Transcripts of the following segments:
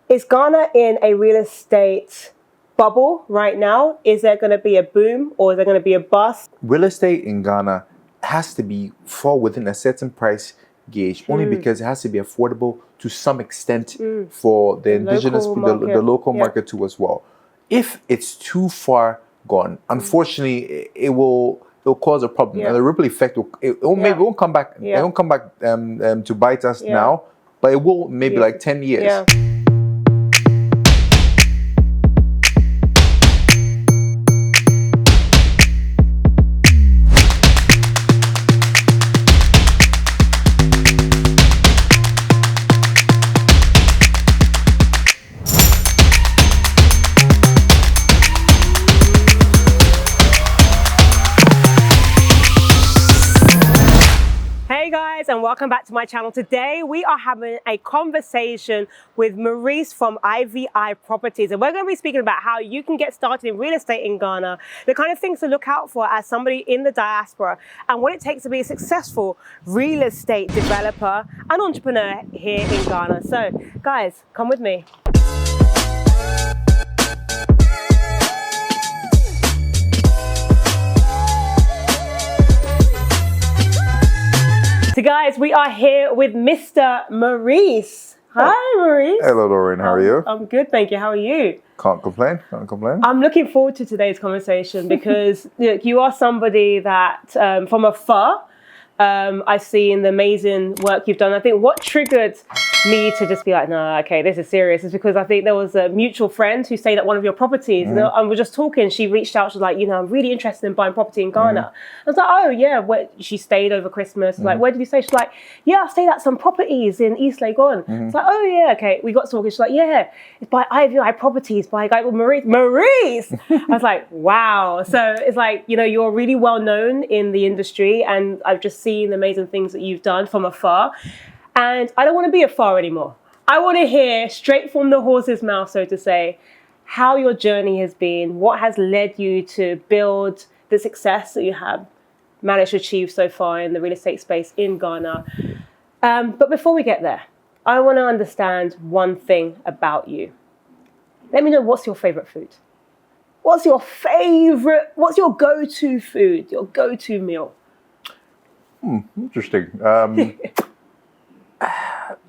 Is Ghana in a real estate bubble right now? Is there going to be a boom or is there going to be a bust? Real estate in Ghana has to fall within a certain price gauge, only because it has to be affordable to some extent for the indigenous, the local market too as well. If it's too far gone, unfortunately, it'll cause a problem, and the ripple effect maybe it won't come back. It won't come back to bite us now, but it will maybe like 10 years. Yeah. And welcome back to my channel. Today we are having a conversation with Maurice from IVI Properties, and we're going to be speaking about how you can get started in real estate in Ghana, the kind of things to look out for as somebody in the diaspora, and what it takes to be a successful real estate developer and entrepreneur here in Ghana. So guys, come with me. So guys, we are here with Mr. Maurice. Hi, Maurice. Hello, Lorraine. How are you? I'm good, thank you. How are you? Can't complain. I'm looking forward to today's conversation because you are somebody that, from afar, I've seen the amazing work you've done. I think what triggered me to just be like, no, okay, this is serious, is because I think there was a mutual friend who stayed at one of your properties. And we were just talking. She reached out. She was like, I'm really interested in buying property in Ghana. I was like, oh yeah, where she stayed over Christmas. Like, where did you stay? She's like, yeah, I stayed at some properties in East Legon. It's like, oh yeah, okay. We got talking. She's like, yeah, it's by IVI Properties by a guy called Maurice. I was like, wow. So it's like, you're really well known in the industry, and I've just seen the amazing things that you've done from afar. And I don't want to be afar anymore. I want to hear straight from the horse's mouth, so to say, how your journey has been, what has led you to build the success that you have managed to achieve so far in the real estate space in Ghana. But before we get there, I want to understand one thing about you. Let me know, what's your favorite food? What's your go-to food, your go-to meal? Interesting.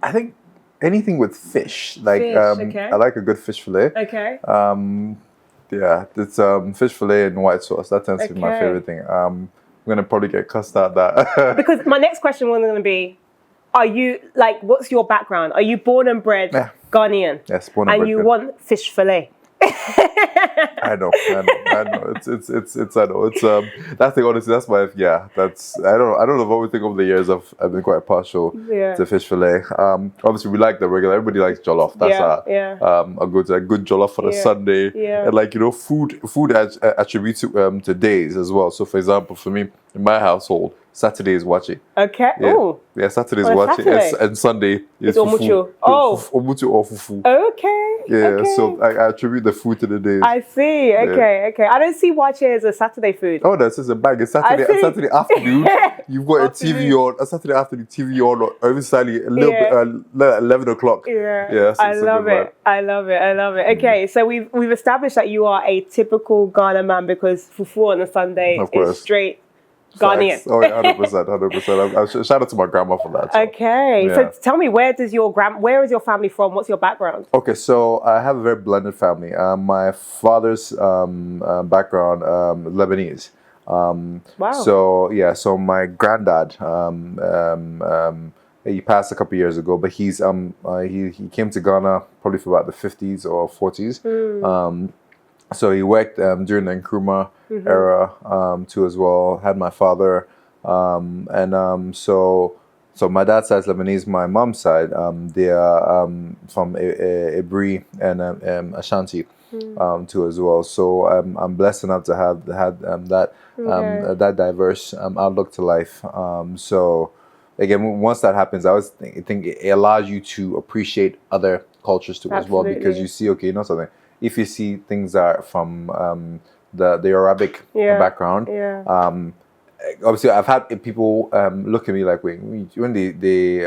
I think anything with fish. Okay. I like a good fish fillet. Okay. Yeah, it's fish fillet and white sauce. That tends to be my favorite thing. I'm gonna probably get cussed out that. Because my next question was gonna be, are you what's your background? Are you born and bred Ghanaian? Yes, born and bred. And you want fish fillet? I know. It's I know. That's the honestly. That's my I don't know. I've always think over the years I've been quite partial to fish fillet. Obviously we like the regular. Everybody likes jollof. That's a good jollof for the Sunday. Yeah. And food attributes to days as well. So for example, for me in my household, Saturday is wachi. Okay. Yeah. Oh. Yeah, Saturday is wachi, and Sunday is omuchu. Omuchu or fufu. Okay. Yeah. Okay. So I attribute the food to the days. I see. Okay. I don't see wachi as a Saturday food. Oh, that's just a bag. It's Saturday afternoon. You've got a TV on. A Saturday afternoon TV on, or even slightly a little bit 11 o'clock. Yeah. I love it. I love it. Okay, so we've established that you are a typical Ghana man because fufu on a Sunday is straight Ghanaian. Oh, 100%. Shout out to my grandma for that. So. Okay, so tell me, where is your family from? What's your background? Okay, so I have a very blended family. My father's background, Lebanese. Wow. So my granddad, he passed a couple years ago, but he came to Ghana probably for about the 50s or 40s. So he worked during the Nkrumah era too as well. Had my father, so my dad's side is Lebanese. My mom's side, they are from Ibri and Ashanti too as well. So I'm blessed enough to have had that diverse outlook to life. So again, once that happens, I always think it allows you to appreciate other cultures too as well, because you see, something. If you see things that are from the Arabic background, obviously I've had people look at me like when they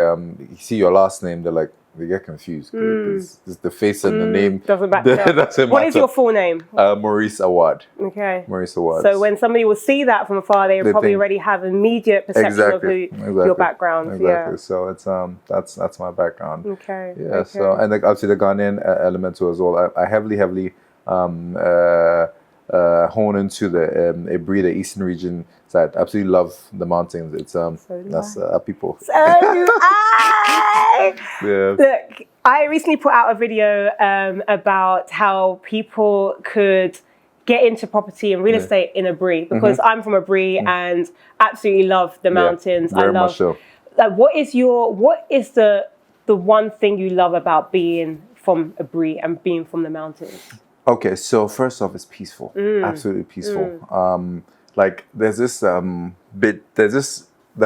see your last name, they're like, they get confused. It's the face and the name doesn't matter. What is your full name? Maurice Aouad. Okay. Maurice Aouad. So when somebody will see that from afar, they probably already have immediate perception of your background. Exactly. Yeah. So it's that's my background. Okay. Yeah. Okay. So and obviously the Ghanaian element too as well. I heavily hone into the Ebri, the eastern region side. Absolutely love the mountains. It's that's people. So do I. Yeah. Look, I recently put out a video about how people could get into property and real estate in Ebri, because I'm from Ebri and absolutely love the mountains. Very I love. much so. Like, what is the one thing you love about being from Ebri and being from the mountains? Okay, so first off, it's peaceful. Absolutely peaceful. Like there's this the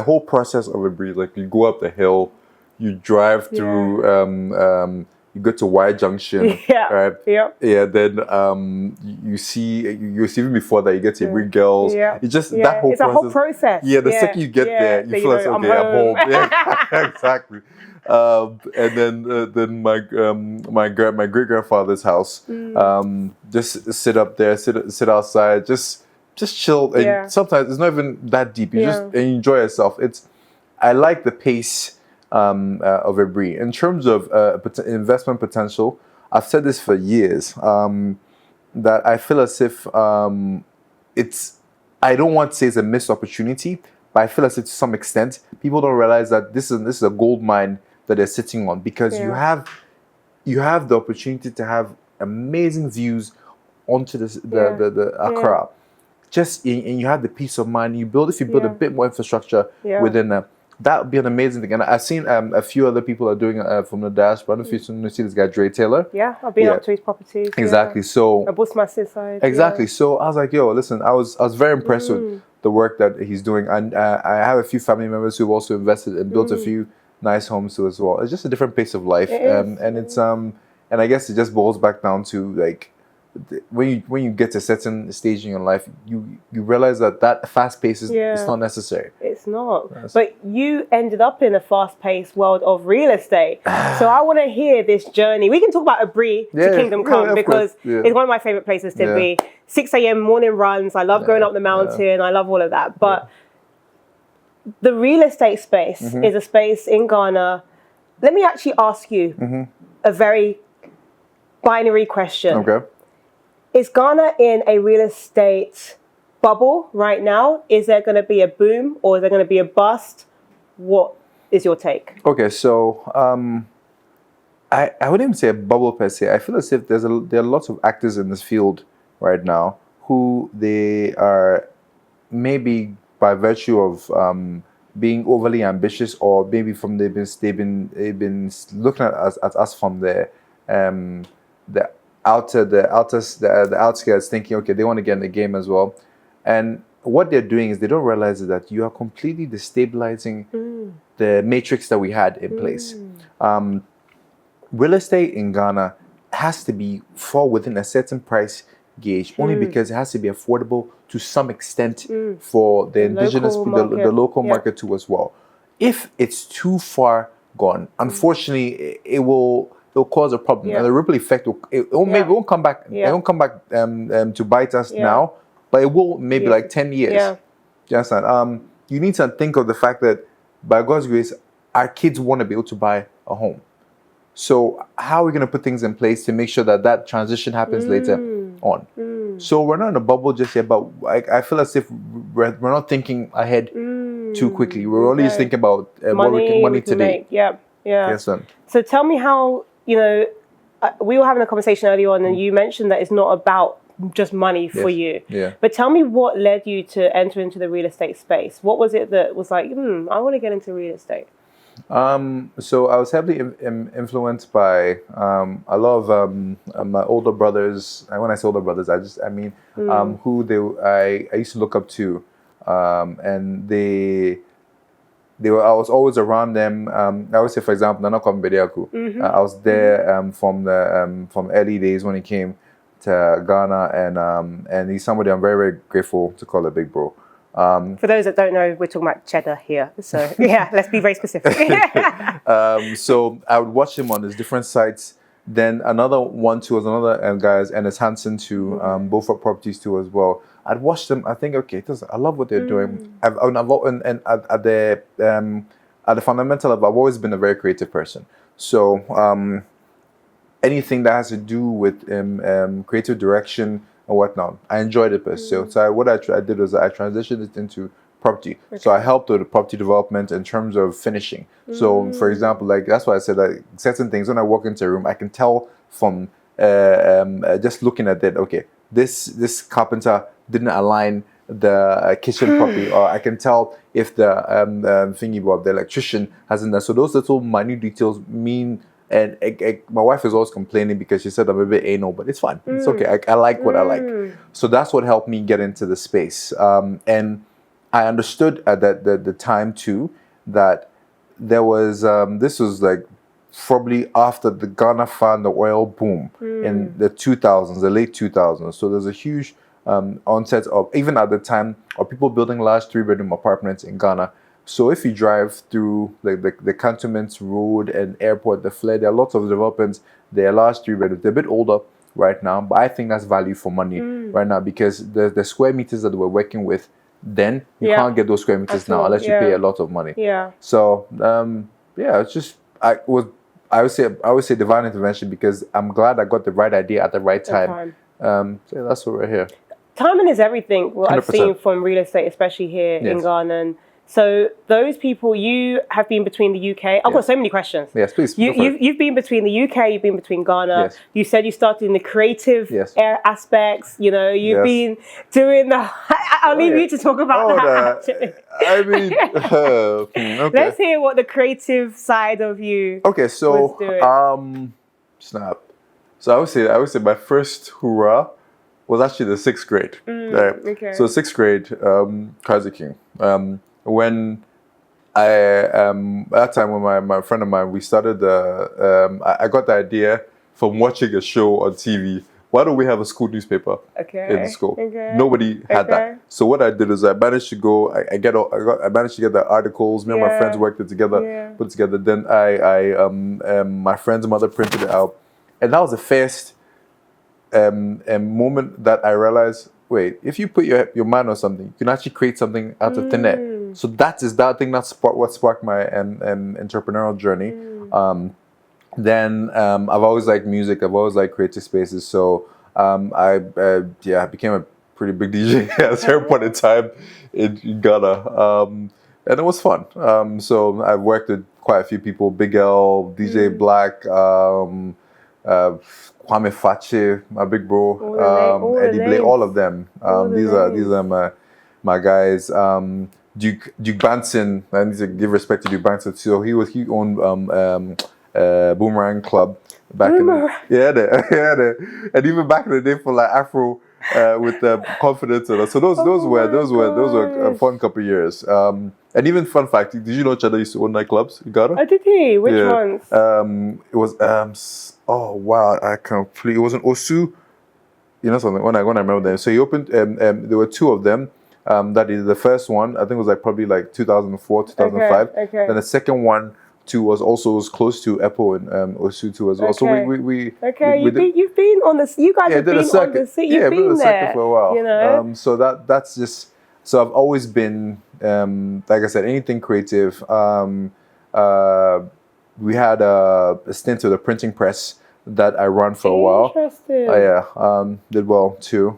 whole process of a breed. Like you go up the hill, you drive through, you go to Y Junction, right? Yeah. Yeah. Then you see even before that you get to Ebri Girls. Yeah. It's just that whole it's process. a whole process. Yeah. The second you get there, you feel like okay, I'm home. Yeah, exactly. And then my great grandfather's house. Just sit up there, sit outside, just chill. And sometimes it's not even that deep. You just enjoy yourself. I like the pace of Ebri. In terms of investment potential, I've said this for years. That I feel as if I don't want to say it's a missed opportunity, but I feel as if to some extent people don't realize that this is a gold mine that they're sitting on, because you have the opportunity to have amazing views onto the Accra. And you have the peace of mind. If you build a bit more infrastructure within that would be an amazing thing. And I've seen a few other people are doing from the Diaspora. I don't know if you see this guy Dre Taylor. Yeah, I've been up to his properties. Exactly. So I bought my side. Exactly. So I was like, yo, listen, I was very impressed with the work that he's doing, and I have a few family members who've also invested and built a few nice homes too as well. It's just a different pace of life, and it's and I guess it just boils back down to like when you get to a certain stage in your life, you realize that fast pace is it's not necessary. It's not. But you ended up in a fast-paced world of real estate. So I want to hear this journey. We can talk about Ebri to Kingdom Come, because it's one of my favorite places to be. 6 a.m. morning runs. I love going up the mountain. I love all of that. But the real estate space is a space in Ghana. Let me actually ask you a very binary question. Okay. Is Ghana in a real estate bubble right now? Is there going to be a boom, or is there going to be a bust? What is your take? Okay, so I wouldn't even say a bubble per se. I feel as if there are lots of actors in this field right now who they are maybe by virtue of being overly ambitious, or maybe from they've been looking at us from the outskirts, thinking, okay, they want to get in the game as well. And what they're doing is they don't realize that you are completely destabilizing the matrix that we had in place. Real estate in Ghana has to fall within a certain price gauge, only because it has to be affordable to some extent for the indigenous, the local market too as well. If it's too far gone, unfortunately, it'll cause a problem, and the ripple effect won't come back. It won't come back to bite us now, but it will maybe like 10 years. Do you understand? You need to think of the fact that by God's grace, our kids want to be able to buy a home. So how are we going to put things in place to make sure that transition happens later on? So we're not in a bubble just yet, but I feel as if we're not thinking ahead too quickly. We're only just thinking about money today. Yeah. Yes, sir. So tell me how, we were having a conversation earlier on, and you mentioned that it's not about just money for you. Yeah. But tell me what led you to enter into the real estate space. What was it that was like, I want to get into real estate? So I was heavily influenced by a lot of my older brothers. And when I say older brothers, I mean who I used to look up to, and they were. I was always around them. I would say, for example, Nana Kwambediaku. I was there from early days when he came to Ghana, and he's somebody I'm very, very grateful to call a big bro. For those that don't know, we're talking about cheddar here. So yeah, let's be very specific. So I would watch him on his different sites. Then another one too was another guys, and it's Hansen too, both for properties too as well. I'd watch them. I think, okay, I love what they're doing. At the fundamental level, I've always been a very creative person. So anything that has to do with creative direction and whatnot, I enjoyed it. So what I did was I transitioned it into property. Okay. So I helped with the property development in terms of finishing. So for example, like that's why I said that certain things, when I walk into a room, I can tell from just looking at it, okay, this carpenter didn't align the kitchen properly, or I can tell if the the electrician hasn't done. So those little minute details mean. And my wife is always complaining because she said I'm a bit anal, but it's fine. It's okay. I like what I like. So that's what helped me get into the space. And I understood at the time too that there was this was like probably after the Ghana found the oil boom in the 2000s, the late 2000s. So there's a huge onset of, even at the time, of people building large 3-bedroom apartments in Ghana. So if you drive through the Cantonments Road and Airport, the Flare, there are lots of developments. They are large 3-bedrooms. They're a bit older right now, but I think that's value for money right now, because the square meters that we're working with then, you can't get those square meters now unless you pay a lot of money. Yeah. So it's just I would say divine intervention, because I'm glad I got the right idea at the right time. So that's why we're here. Timing is everything. What 100%. I've seen from real estate, especially here in Ghana. And so those people, you have been between the UK. I've got so many questions. Yes, please. You've been between the UK, you've been between Ghana. Yes. You said you started in the creative aspects. You know, you've been doing the... I'll leave you to talk about that. I mean, okay. Let's hear what the creative side of you was doing. Snap. So I would say my first hurrah was actually the 6th grade. Okay. So 6th grade, Kazaking. When at that time when my friend of mine, we started I got the idea from watching a show on TV. Why don't we have a school newspaper in the school? Okay. Nobody had that. So what I did is I managed to go. I managed to get the articles. Me and my friends worked it together, put it together. Then my friend's mother printed it out, and that was the first moment that I realized, wait, if you put your mind on something, you can actually create something out of thin air. So that thing that's what sparked my entrepreneurial journey. Then I've always liked music. I've always liked creative spaces. So I became a pretty big DJ at a certain point in time in Ghana, and it was fun. So I've worked with quite a few people: Big L, DJ Black, Kwame Fache, my big bro, Eddie Blake, all of them. These are my guys. Duke Banton, I need to give respect to Duke Banton. So he owned Boomerang Club back in and even back in the day for like Afro with Confidence and so those were a fun couple of years. And even fun fact, did you know Cheddar used to own nightclubs in Ghana? Oh, did he? Which ones? It was oh wow, it was an Osu. You know something? When I remember them, so he opened. There were 2 of them. That is the first one. I think it was like probably like 2004, 2005. Okay. Then the second one too was close to Apple and Osu too as well. So you've been on this. You guys have been on the scene. You've been there for a while. You know. So that's just. So I've always been like I said, anything creative. We had a stint with a printing press that I ran for a while. Interesting. Did well too.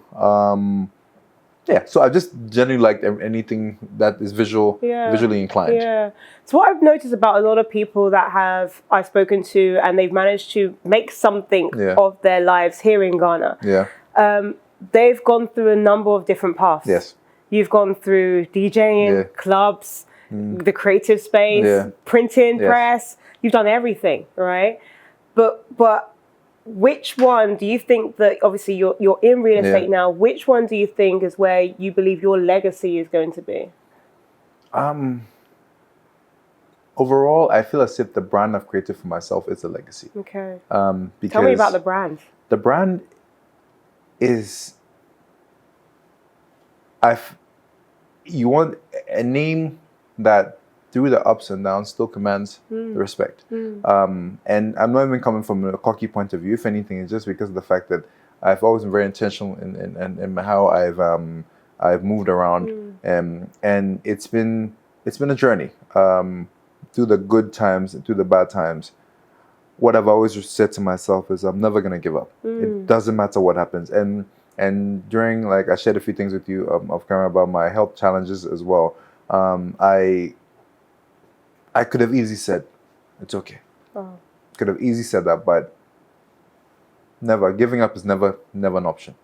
So I just generally like anything that is visually inclined. Yeah. So what I've noticed about a lot of people that I've spoken to, and they've managed to make something of their lives here in Ghana. Yeah. They've gone through a number of different paths. Yes. You've gone through DJing, clubs, the creative space, printing press. You've done everything, right? But which one do you think that, obviously you're in real estate now, which one do you think is where you believe your legacy is going to be? Overall, I feel as if the brand I've created for myself is a legacy. Okay. Because tell me about the brand. The brand is, you want a name that through the ups and downs still commands the respect. And I'm not even coming from a cocky point of view. If anything, it's just because of the fact that I've always been very intentional in how I've moved around, and it's been a journey through the good times and through the bad times. What I've always said to myself is I'm never gonna give up. It doesn't matter what happens. And during, like, I shared a few things with you off camera about my health challenges as well. I could have easily said, it's okay. Could have easily said that, but never. Giving up is never an option.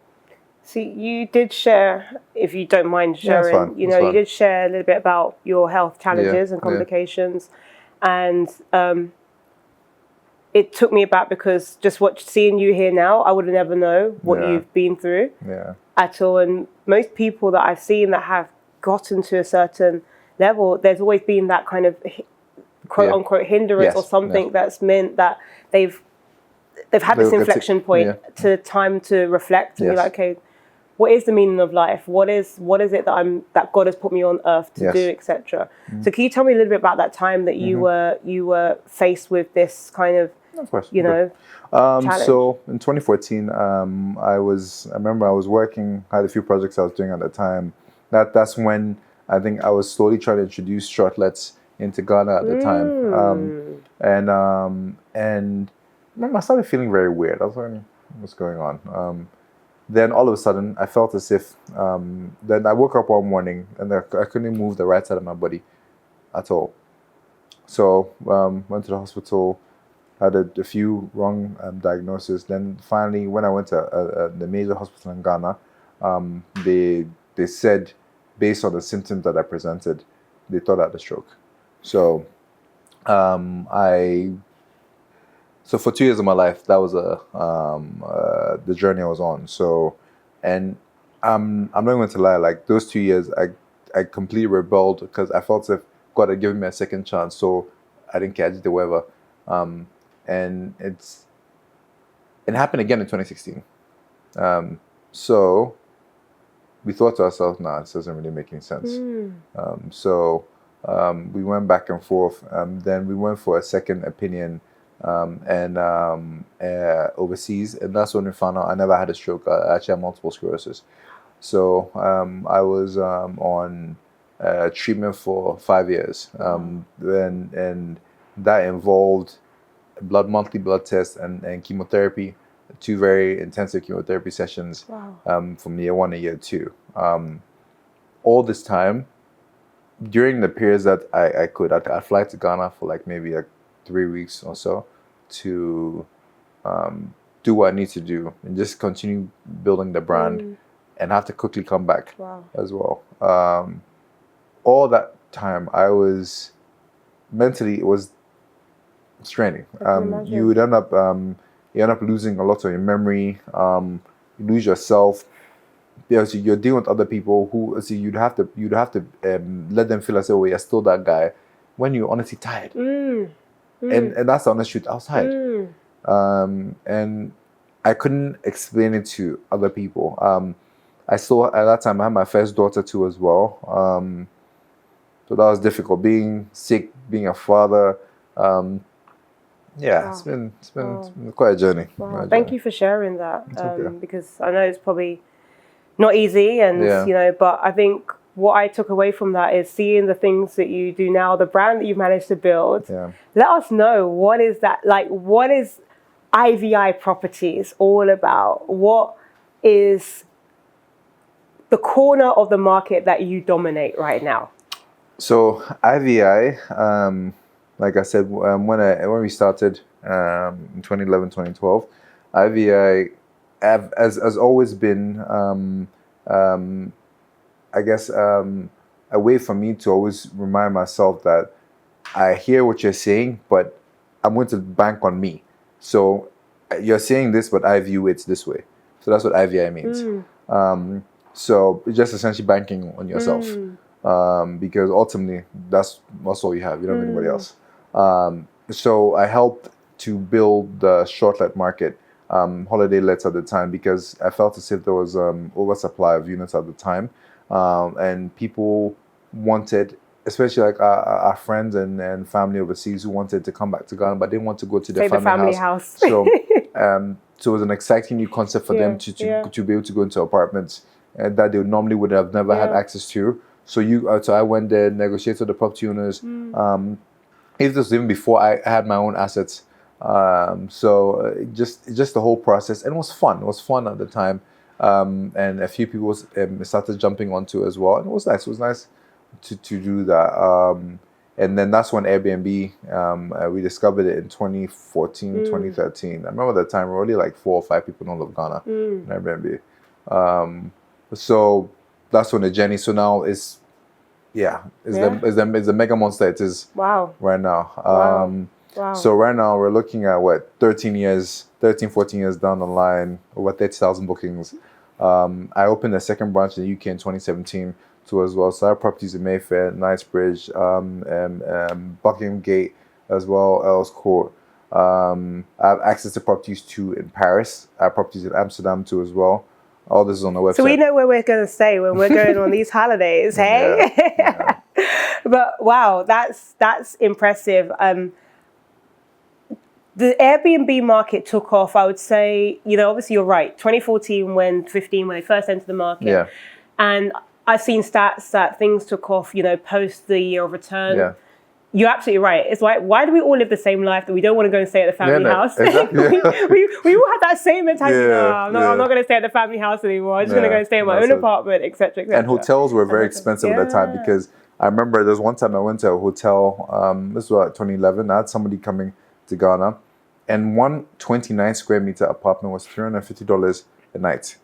See, you did share, if you don't mind sharing, Yeah, it's fine. you did share a little bit about your health challenges and complications. And it took me aback because just seeing you here now, I would never know what you've been through at all. And most people that I've seen that have gotten to a certain level, there's always been that kind of quote unquote hindrance or something that's meant that they've had this inflection point to time to reflect and be like, okay, what is the meaning of life? What is it that God has put me on earth to do, etc. So can you tell me a little bit about that time that you were faced with this kind of course, challenge? So in 2014, I remember I was working, I had a few projects I was doing at the time. That's when I think I was slowly trying to introduce shortlets into Ghana at the time. And I remember I started feeling very weird. I was like, what's going on? Then all of a sudden, I felt as if, then I woke up one morning and I couldn't move the right side of my body at all. So went to the hospital, had a few wrong diagnoses. Then finally, when I went to the major hospital in Ghana, they said, based on the symptoms that I presented, they thought I had a stroke. So so for 2 years of my life, that was the journey I was on. So, and I'm not going to lie, like those 2 years, I completely rebelled because I felt as if God had given me a second chance. So I didn't care, I did the whatever. And it happened again in 2016. So we thought to ourselves, nah, this doesn't really make any sense. So we went back and forth. Then we went for a second opinion overseas, and that's when we found out I never had a stroke. I actually had multiple sclerosis. So I was on treatment for 5 years, and that involved monthly blood tests and chemotherapy, 2 very intensive chemotherapy sessions from year 1 to year 2. All this time, during the periods that I'd fly to Ghana for like maybe like 3 weeks or so to do what I need to do and just continue building the brand and have to quickly come back as well. All that time I was mentally, it was straining. You would end up losing a lot of your memory. You lose yourself. Because you're dealing with other people who you'd have to let them feel as though you're still that guy when you're honestly tired. And that's the honest truth. I was tired. And I couldn't explain it to other people. I still, at that time, I had my first daughter too as well. So that was difficult. Being sick, being a father. It's been quite a journey. Thank you for sharing that. Because I know it's probably not easy, and but I think what I took away from that is seeing the things that you do now, the brand that you've managed to build. Let us know, what is that like? What is IVI Properties all about? What is the corner of the market that you dominate right now? So IVI, like I said, when we started in 2011, 2012, IVI has always been, I guess, a way for me to always remind myself that I hear what you're saying, but I'm going to bank on me. So you're saying this, but I view it this way. So that's what IVI means. So it's just essentially banking on yourself, because ultimately that's all you have. You don't have anybody else. So I helped to build the shortlet market, holiday lets at the time, because I felt as if there was oversupply of units at the time, and people wanted, especially like our friends and family overseas who wanted to come back to Ghana, but didn't want to go to their family house. So, so it was an exciting new concept for them to be able to go into apartments that they normally would have never had access to. So I went there, negotiated with the property owners. It was even before I had my own assets. So just the whole process, and it was fun. It was fun at the time, and a few people started jumping onto it as well, and it was nice. It was nice to do that. And then that's when Airbnb, we discovered it in 2014, 2013. I remember that time we were only like 4 or 5 people in all of Ghana in Airbnb. So that's when the journey. So now is the mega monster it is right now. Wow. So right now we're looking at 13, 14 years down the line, over 30,000 bookings. I opened a second branch in the UK in 2017 too as well. So I have properties in Mayfair, Knightsbridge, Buckingham Gate as well, Earls Court. I have access to properties too in Paris. I have properties in Amsterdam too as well. All this is on the website. So we know where we're going to stay when we're going on these holidays, hey? Yeah. But wow, that's impressive. The Airbnb market took off, I would say, obviously you're right, 2014, 15, when they first entered the market. Yeah. And I've seen stats that things took off, post the year of return. Yeah. You're absolutely right. It's like, why do we all live the same life that we don't want to go and stay at the family house? Exactly. we all have that same mentality. I'm not going to stay at the family house anymore. I'm just going to go and stay in my own apartment, etc., etc. And hotels were very expensive at that time, because I remember there was one time I went to a hotel, this was 2011, I had somebody coming to Ghana, and one 29 square meter apartment was $350 a night.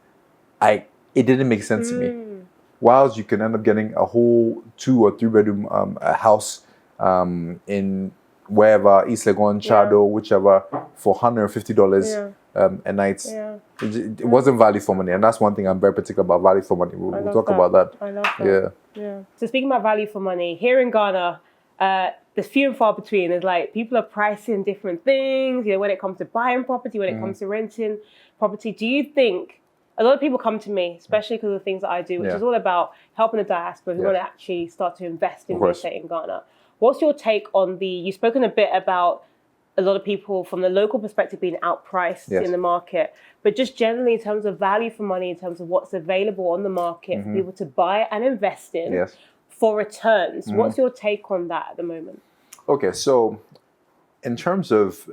It didn't make sense to me. Whilst you can end up getting a whole 2 or 3 bedroom house in wherever, East Legon, Chado, whichever, for $150 a night. It wasn't value for money, and that's one thing I'm very particular about, value for money. We'll talk about that. I love that. Yeah. So speaking about value for money, here in Ghana, there's few and far between. There's like people are pricing different things, when it comes to buying property, when it comes to renting property. Do you think a lot of people come to me, especially because of the things that I do, which is all about helping the diaspora who want to actually start to invest in real estate in Ghana? What's your take on you've spoken a bit about a lot of people from the local perspective being outpriced in the market, but just generally in terms of value for money, in terms of what's available on the market for people to buy and invest in for returns. What's your take on that at the moment? Okay, so in terms of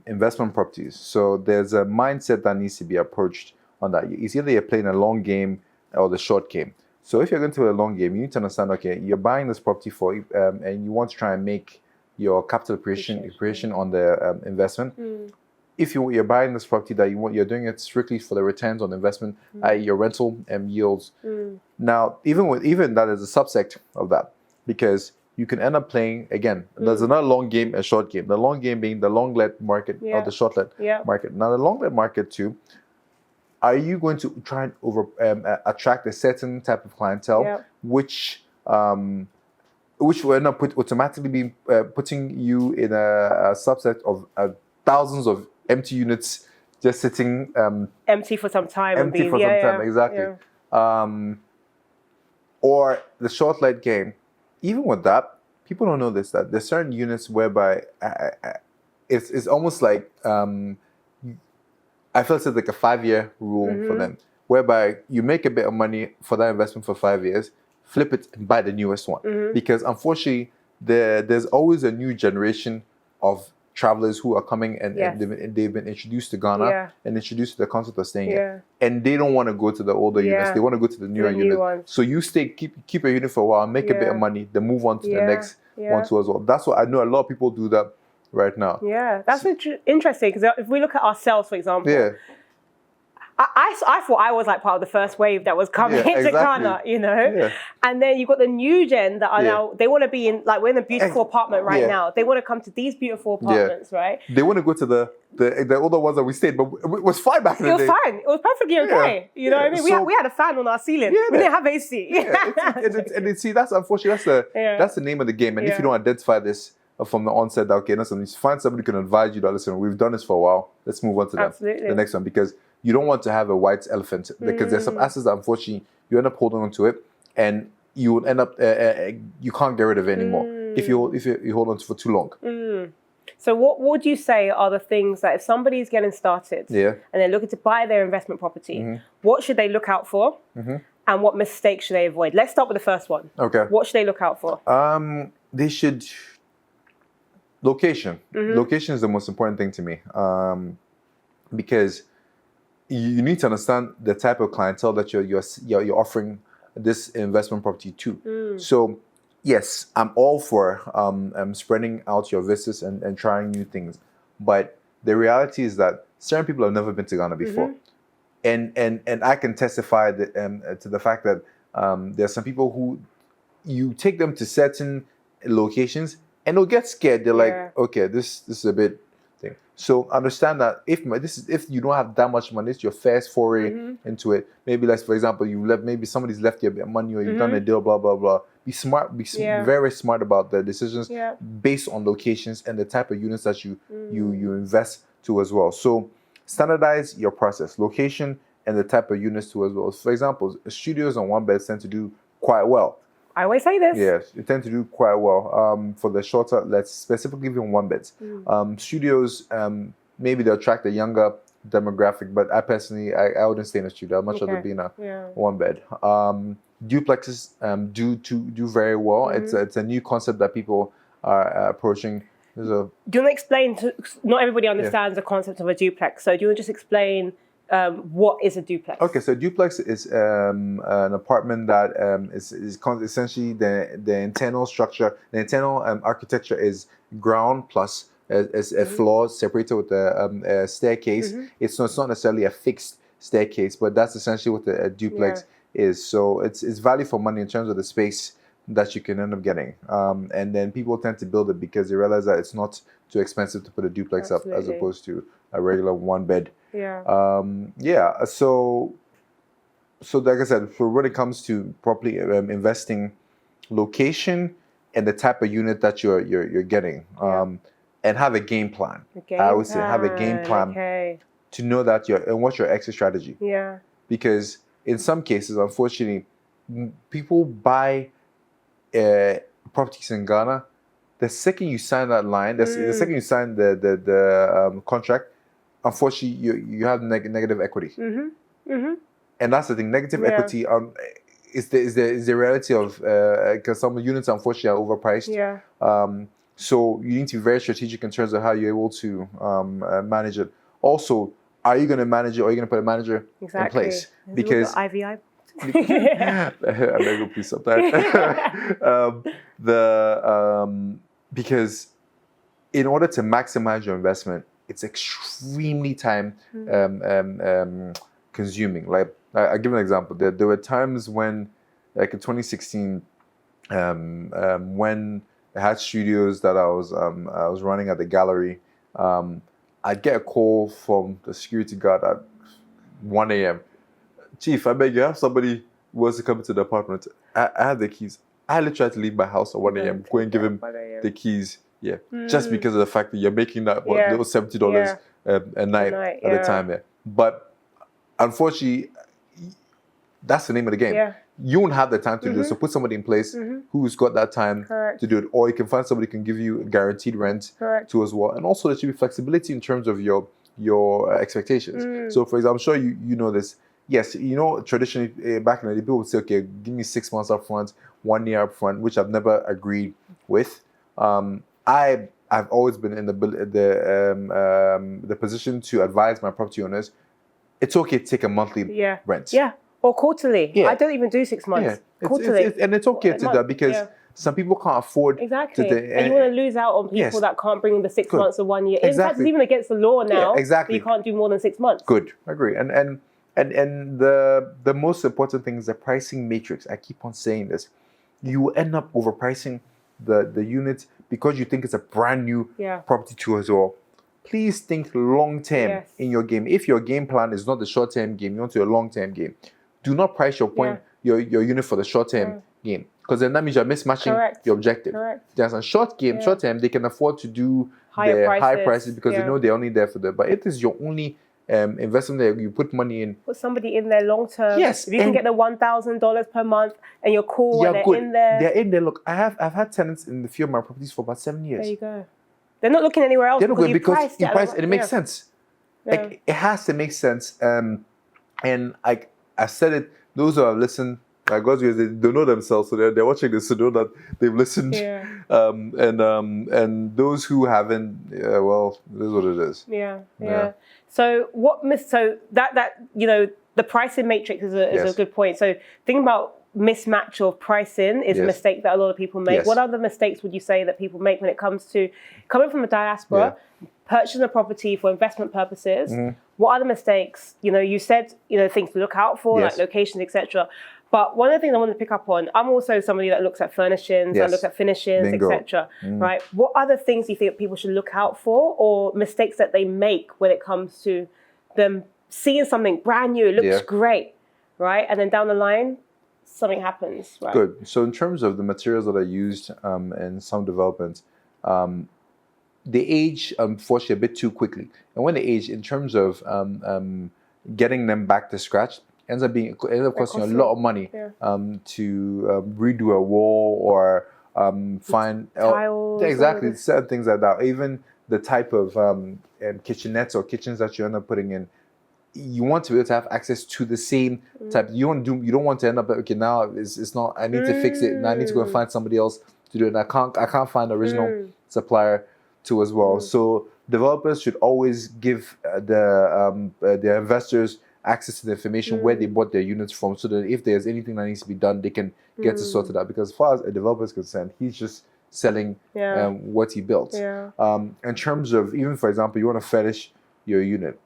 investment properties, so there's a mindset that needs to be approached on that. It's either you're playing a long game or the short game. So if you're going to play a long game, you need to understand, okay, you're buying this property for, and you want to try and make your capital appreciation on the investment. If you're buying this property that you're doing it strictly for the returns on investment, i.e. your rental yields. Now, even that is a subsect of that, because you can end up playing, again, there's another long game, a short game. The long game being the long-let market or the short-let market. Now, the long-let market too, are you going to try and attract a certain type of clientele, which will end up automatically be putting you in a subset of thousands of empty units just sitting empty for some time. Exactly. Or the short-let game. Even with that, people don't know this, that there's certain units whereby it's almost like I feel it's like a 5-year rule for them, whereby you make a bit of money for that investment for 5 years, flip it and buy the newest one. Because unfortunately, there's always a new generation of travelers who are coming and they've been introduced to Ghana and introduced to the concept of staying here. And they don't want to go to the older units. They want to go to the newer units. So you keep a unit for a while, make a bit of money, then move on to the next one too as well. That's what I know a lot of people do that right now. Yeah, that's interesting, because if we look at ourselves, for example, I thought I was like part of the first wave that was coming into Ghana, and then you've got the new gen that are now, they want to be in, like, we're in a beautiful apartment right now. They want to come to these beautiful apartments, right? They want to go to the older ones that we stayed, but it was fine back in the day. It was fine. It was perfectly okay. You know what I mean? We had a fan on our ceiling. We didn't have AC. And see, that's unfortunately, that's the name of the game. And if you don't identify this from the onset, okay, listen, find somebody who can advise you that, listen, we've done this for a while. Let's move on to the next one, because you don't want to have a white elephant, because there's some assets that unfortunately you end up holding on to it, and you would end up you can't get rid of it anymore if you hold on to it for too long. So what would you say are the things that if somebody's getting started and they're looking to buy their investment property, what should they look out for and what mistakes should they avoid? Let's start with the first one. Okay. What should they look out for? They should... Location. Location is the most important thing to me because you need to understand the type of clientele that you're offering this investment property to. So yes, I'm all for spreading out your visits and trying new things, but the reality is that certain people have never been to Ghana before, and I can testify that, to the fact that there are some people who you take them to certain locations and they'll get scared. They're like, okay, this is a bit thing. So understand that if you don't have that much money, it's your first foray into it. Maybe for example, maybe somebody's left you a bit of money or you've done a deal, blah blah blah. Be smart, very smart about the decisions based on locations and the type of units that you invest to as well. So standardize your process, location, and the type of units too as well. For example, studios on one bed tend to do quite well. I always say this. Yes, they tend to do quite well for the shorter, let's specifically even one beds. Studios, maybe they attract a younger demographic, but I personally, I wouldn't stay in a studio. I'd much rather be in a one bed. Duplexes do very well. It's a new concept that people are approaching. Do you want to explain not everybody understands the concept of a duplex, so do you want to just explain what is a duplex? Okay, so duplex is an apartment that is essentially the internal structure, the internal architecture is ground plus a floor separated with a staircase. It's not necessarily a fixed staircase, but that's essentially what a duplex is. So it's value for money in terms of the space that you can end up getting. And then people tend to build it because they realize that it's not too expensive to put a duplex up as opposed to a regular one bed. So like I said, for when it comes to properly investing, location and the type of unit that you're getting, and have a game plan. I would say have a game plan to know that and what's your exit strategy. Because in some cases, unfortunately, people buy properties in Ghana. The second you sign that line, the second you sign the contract, unfortunately, you have negative equity, and that's the thing. Negative equity is the reality of because some units unfortunately are overpriced. So you need to be very strategic in terms of how you're able to manage it. Also, are you going to manage it, or are you going to put a manager in place? Because IVI. I beg you, please stop that. Because in order to maximize your investment, it's extremely time consuming. Like I'll give an example. There were times when, like in 2016, when I had studios that I was running at the gallery, I'd get a call from the security guard at 1 a.m. Chief, I beg you, have somebody who wants to come into the apartment. I have the keys. I literally had to leave my house at 1 a.m. Go and give him the keys. Just because of the fact that you're making that little $70 a night at the time. But unfortunately, that's the name of the game. You won't have the time to do this. So put somebody in place who's got that time to do it. Or you can find somebody who can give you guaranteed rent too as well. And also there should be flexibility in terms of your expectations. So for example, I'm sure you know this. Yes, traditionally back in the day, people would say, okay, give me 6 months up front, 1 year up front, which I've never agreed with. I've always been in the position to advise my property owners. It's okay to take a monthly rent. Or quarterly. I don't even do 6 months. Quarterly. And it's okay to do that because some people can't afford. Exactly. And you want to lose out on people that can't bring the 6 months or 1 year. In fact, it's even against the law now. That you can't do more than 6 months. Good. I agree. And the most important thing is the pricing matrix. I keep on saying this. You end up overpricing the unit because you think it's a brand new property too as well. Please think long term in your game. If your game plan is not the short term game, you want to a long term game. Do not price your your unit for the short term game, because then that means you're mismatching your objective. There's a short term, they can afford to do high prices because they know they're only there for them. But it is your only investment that you put money in. Put somebody in there long term. Yes, If you can get the $1,000 per month and you're cool and they're in there. They're in there. Look, I've had tenants in the few of my properties for about 7 years. There you go. They're not looking anywhere else because you priced it. And it makes sense. Like, it has to make sense. And I said it, those who have listened, like God's grace, they don't know themselves, so they're watching this to know that they've listened. Yeah. And those who haven't, well, this is what it is. Yeah. So that the pricing matrix is a good point. So think about mismatch of pricing is a mistake that a lot of people make. What other mistakes would you say that people make when it comes to coming from the diaspora, purchasing a property for investment purposes? What are the mistakes? You said things to look out for, like locations, etc. But one of the things I want to pick up on, I'm also somebody that looks at furnishings, I look at finishings, etc. Right? What other things do you think people should look out for, or mistakes that they make when it comes to them seeing something brand new, it looks great, right? And then down the line, something happens, right? Good. So in terms of the materials that are used in some developments, they age, unfortunately, a bit too quickly. And when they age, in terms of getting them back to scratch, ends up costing a lot of money to redo a wall or find tiles, exactly certain things like that. Even the type of kitchenettes or kitchens that you end up putting in, you want to be able to have access to the same type. You don't want to end up now it's not. I need to fix it, and I need to go and find somebody else to do it. And I can't find the original supplier to as well. So developers should always give their investors access to the information where they bought their units from, so that if there's anything that needs to be done, they can get to sort it out. Because as far as a developer is concerned, he's just selling what he built. In terms of, even for example, you want to furnish your unit,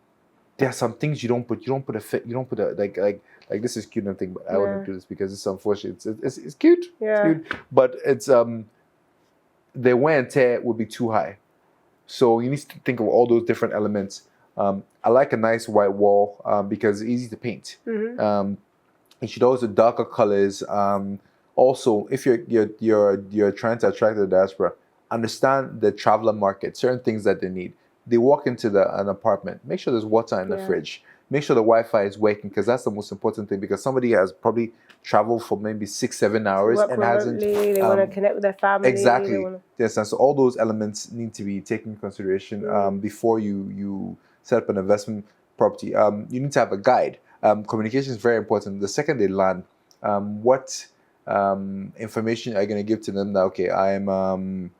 there are some things you don't put like this is cute and thing, but I wouldn't do this because it's unfortunate. It's cute. It's cute, but it's the wear and tear would be too high. So you need to think of all those different elements. I like a nice white wall because it's easy to paint. It should also darker colors. Also, if you're trying to attract the diaspora, understand the traveler market. Certain things that they need. They walk into an apartment. Make sure there's water in the fridge. Make sure the Wi-Fi is working, because that's the most important thing. Because somebody has probably traveled for maybe 6-7 hours and hasn't. They want to connect with their family. Exactly. Yes, and so all those elements need to be taken into consideration before you set up an investment property. You need to have a guide. Communication is very important. The second they land, what information are you going to give to them? That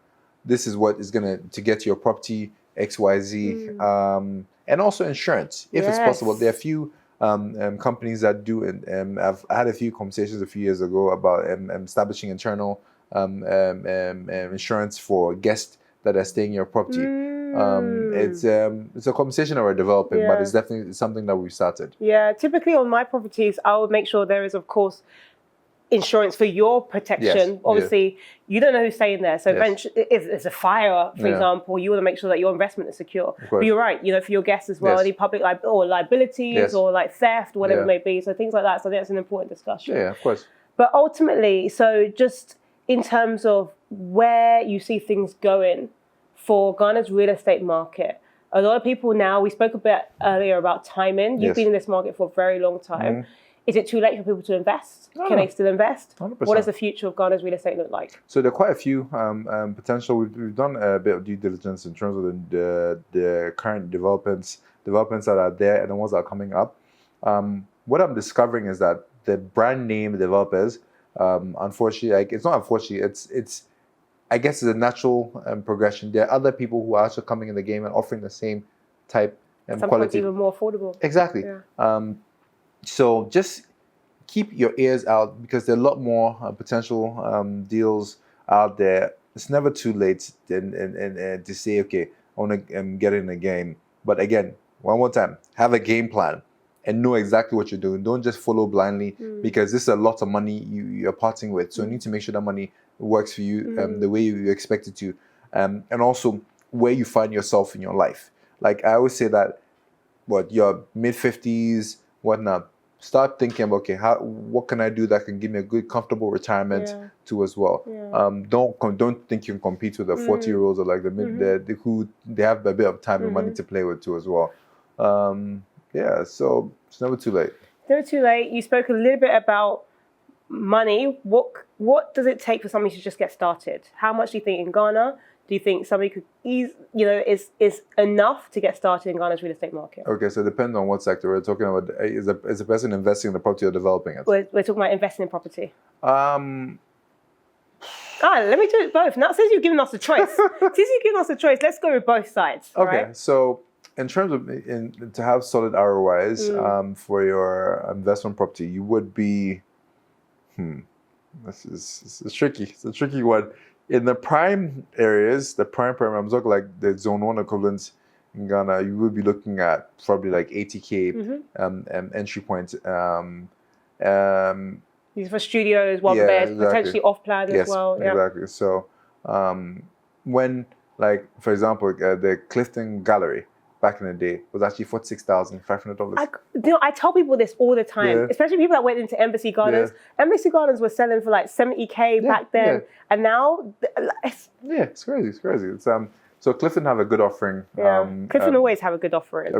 this is what is going to get your property XYZ, and also insurance if it's possible. There are a few companies that do, and I've had a few conversations a few years ago about establishing internal insurance for guests that are staying in your property. It's a conversation that we're developing, but it's definitely something that we've started. Typically on my properties, I would make sure there is, of course, insurance for your protection. Obviously, you don't know who's staying there. So eventually, if there's a fire, for example, you want to make sure that your investment is secure. But you're right, for your guests as well, any public liabilities or like theft, whatever it may be. So things like that. So I think that's an important discussion. Yeah, of course. But ultimately, so just in terms of where you see things going for Ghana's real estate market, a lot of people now, we spoke a bit earlier about timing. You've been in this market for a very long time. Is it too late for people to invest? Can they still invest? 100%. What does the future of Ghana's real estate look like? So there are quite a few potential. We've done a bit of due diligence in terms of the current developments that are there and the ones that are coming up. What I'm discovering is that the brand name developers, unfortunately, it's not unfortunately, it's I guess it's a natural progression. There are other people who are also coming in the game and offering the same type and quality. Sometimes even more affordable. Exactly. So just keep your ears out, because there are a lot more potential deals out there. It's never too late to say, okay, I want to get in the game. But again, one more time, have a game plan and know exactly what you're doing. Don't just follow blindly, because this is a lot of money you're parting with. So you need to make sure that money works for you the way you expect it to. And also where you find yourself in your life. Like I always say that, your mid-50s, whatnot, start thinking about, okay, what can I do that can give me a good, comfortable retirement too as well. Don't think you can compete with the 40-year-olds or like the mid who they have a bit of time and money to play with too as well. Yeah, so it's never too late. Never too late. You spoke a little bit about money. What does it take for somebody to just get started? How much do you think in Ghana? Do you think somebody could is enough to get started in Ghana's real estate market? Okay, so it depends on what sector we're talking about. Is a person investing in the property or developing it? We're talking about investing in property. Let me do it both. Now, since you've given us a choice, let's go with both sides. Okay, right? So in terms of to have solid ROIs for your investment property, you would be. This is tricky. It's a tricky one. In the prime areas, the prime, I'm talking like the zone 1 equivalents in Ghana, you would be looking at probably like 80K entry point. These for studios, one beds, exactly. potentially off plan as well. Yes, exactly. So when, like, for example, the Clifton Gallery back in the day was actually $46,500. I tell people this all the time, especially people that went into Embassy Gardens. Embassy Gardens were selling for like 70K back then, and now it's crazy. It's crazy. It's so Clifton have a good offering. Clifton always have a good offering.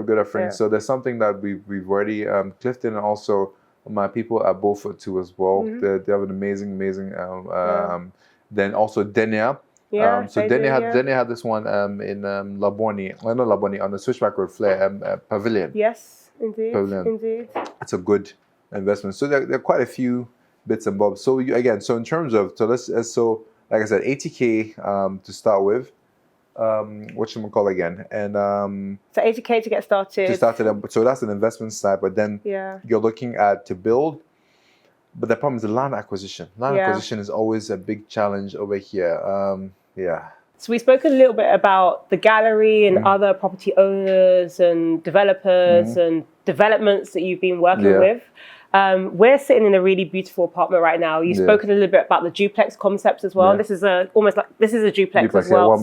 So there's something that we've already Clifton, and also my people at Beaufort too as well. They have an amazing. Then also Denia. Denia had this one in Laboni, not Laboni, on the Switchback Road, Flair Pavilion. Yes, indeed. Indeed. It's a good investment. So there are quite a few bits and bobs. So so in terms of so like I said, 80K to start with. What should we call again? And so 80K to get started. So that's an investment side, but then you're looking at to build. But the problem is the land acquisition. Land acquisition is always a big challenge over here. So we spoke a little bit about the gallery and other property owners and developers and developments that you've been working with. We're sitting in a really beautiful apartment right now. You've spoken a little bit about the duplex concepts as well. This is a duplex as well.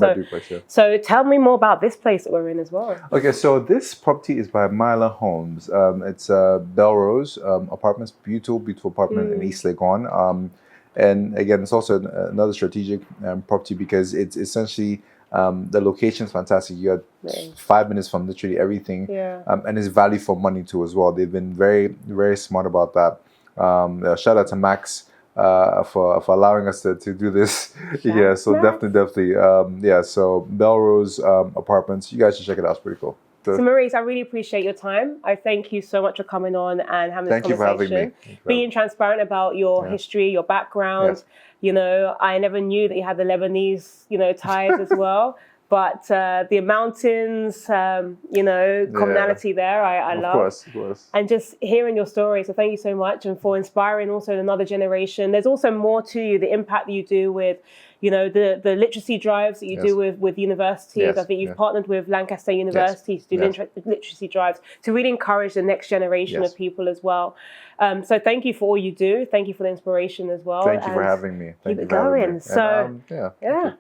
So tell me more about this place that we're in as well. Okay, so this property is by Myla Homes. It's Belrose Apartments, beautiful apartment in East Legon. And again, it's also another strategic property because it's essentially the location is fantastic. You got 5 minutes from literally everything, and it's value for money too as well. They've been very, very smart about that. Shout out to Max for allowing us to do this. Definitely. So Belrose Apartments, you guys should check it out. It's pretty cool. So Maurice, I really appreciate your time. I thank you so much for coming on and having this conversation. Thank you for having me. Being transparent about your history, your background. You know, I never knew that you had the Lebanese, ties as well. But the mountains, commonality there, I love. Of course. And just hearing your story. So thank you so much, and for inspiring also another generation. There's also more to you, the impact that you do with, the literacy drives that you do with universities. I think you've partnered with Lancaster University to do literacy drives to really encourage the next generation of people as well. So thank you for all you do. Thank you for the inspiration as well. Thank you for having me. Keep it going. So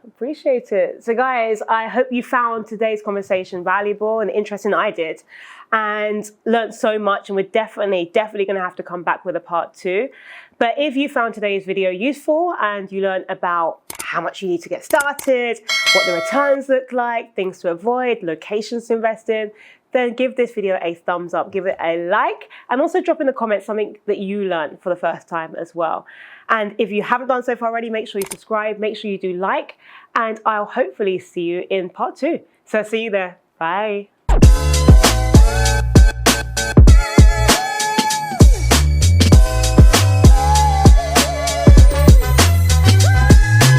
appreciate it. So guys, I hope you found today's conversation valuable and interesting. I did, and learned so much. And we're definitely going to have to come back with a part 2. But if you found today's video useful and you learned about how much you need to get started, what the returns look like, things to avoid, locations to invest in, then give this video a thumbs up, give it a like, and also drop in the comments something that you learned for the first time as well. And if you haven't done so far already, make sure you subscribe, make sure you do like, and I'll hopefully see you in part 2. So see you there. Bye.